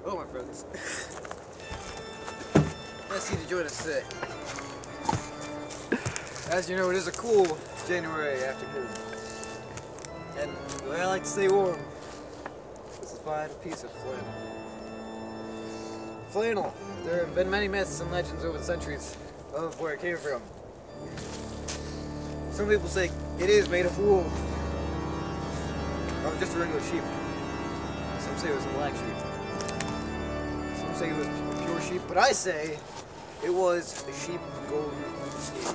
Hello, my friends. Nice of you to join us today. As you know, it is a cool January afternoon. And the way I like to stay warm is to find a piece of flannel. Flannel. There have been many myths and legends over the centuries of where it came from. Some people say it is made of wool. Or just a regular sheep. Some say it was a black sheep. Some say it was a pure sheep, but I say it was a sheep of golden skin.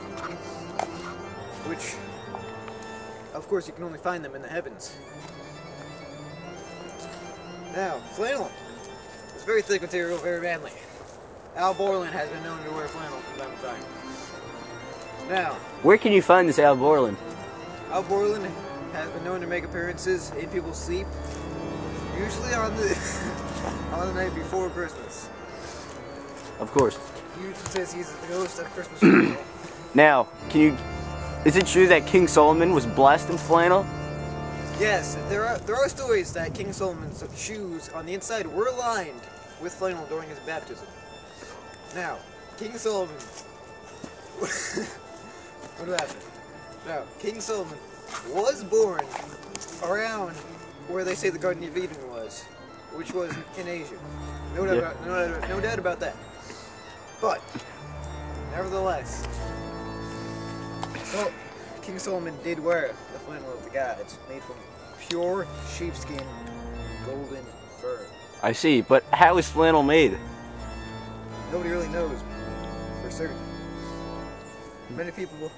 Which, of course, you can only find them in the heavens. Now, flannel is very thick material, very manly. Al Borland has been known to wear flannel from time to time. Now, where can you find this Al Borland? Al Borland has been known to make appearances in people's sleep, usually on the on the night before Christmas. Of course. He usually says he's the ghost of Christmas funeral. Now, is it true that King Solomon was blessed in flannel? Yes, there are stories that King Solomon's shoes on the inside were lined with flannel during his baptism. Now, King Solomon. What happened? Now, King Solomon was born around where they say the Garden of Eden was, which was in Asia. No doubt about that. But, nevertheless, so King Solomon did wear the flannel of the gods, made from pure sheepskin, golden fur. I see, but how is flannel made? Nobody really knows for certain. Many people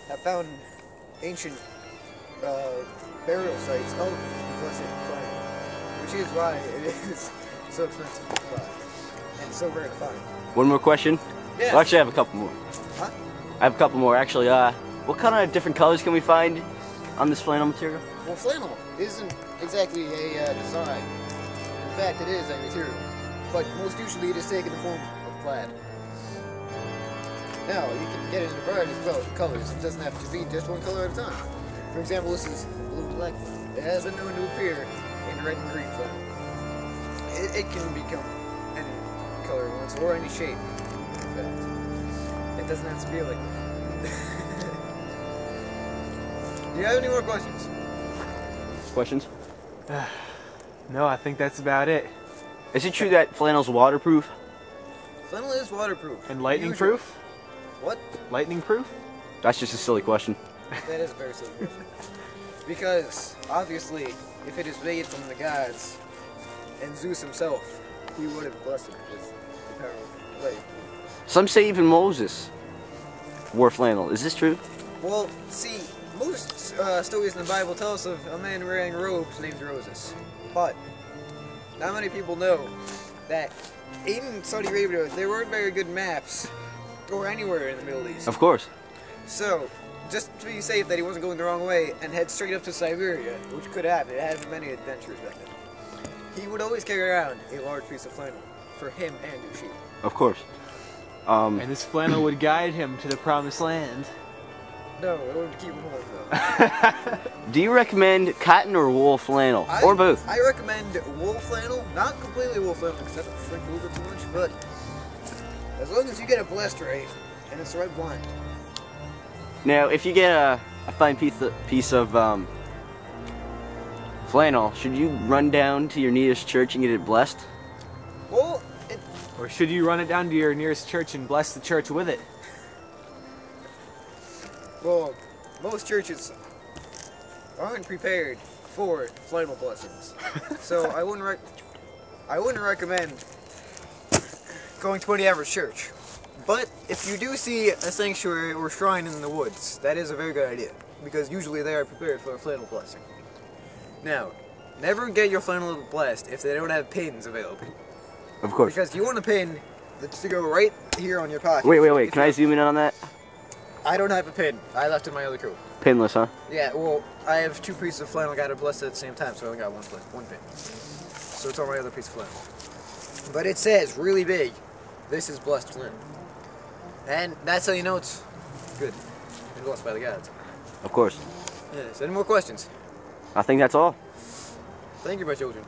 have found ancient burial sites of the blessed flannel, which is why it is so expensive to buy and so rare to find. One more question? Yeah. Well, actually, I have a couple more. Huh? I have a couple more, actually. What kind of different colors can we find on this flannel material? Well, flannel isn't exactly a design. In fact, it is a material. But most usually it is taken in the form of plaid. Now, you can get it in a variety of colors. It doesn't have to be just one color at a time. For example, this is blue and black flannel. It has been known to appear in red and green flannel. It can become any color it wants, or any shape, in fact. It doesn't have to be like that. Do you have any more questions? Questions? No, I think that's about it. Is it true that flannel's waterproof? Flannel is waterproof. And lightning proof? What? Lightning proof? That's just a silly question. That is a very silly question. Because, obviously, if it is made from the gods, and Zeus himself, he would have blessed it with the power of light. Some say even Moses wore flannel. Is this true? Well, see, most stories in the Bible tell us of a man wearing robes named Moses. But, not many people know that in Saudi Arabia, there weren't very good maps, or anywhere in the Middle East. Of course. So, just to be safe that he wasn't going the wrong way and head straight up to Siberia, which could happen, it had many adventures back then, he would always carry around a large piece of flannel for him and his sheep. Of course. And this flannel would guide him to the promised land. No, it would keep him home though. Do you recommend cotton or wool flannel? Or both? I recommend wool flannel, not completely wool flannel because that would shrink a little bit too much, but as long as you get it blessed right and it's the right blend. Now, if you get a fine piece of flannel, should you run down to your nearest church and get it blessed? Well, Or should you run it down to your nearest church and bless the church with it? well, most churches aren't prepared for flannel blessings, so I wouldn't recommend going to any average church. But if you do see a sanctuary or shrine in the woods, that is a very good idea, because usually they are prepared for a flannel blessing. Now, never get your flannel blessed if they don't have pins available. Of course. Because you want a pin that's to go right here on your pocket. Wait. Can I zoom in on that? I don't have a pin. I left it in my other coat. Pinless, huh? Yeah, well, I have two pieces of flannel got it blessed at the same time, so I only got one pin. So it's on my other piece of flannel. But it says really big, this is blessed flannel. And that's how you know it's good and blessed by the gods. Of course. Yes, any more questions? I think that's all. Thank you, my children.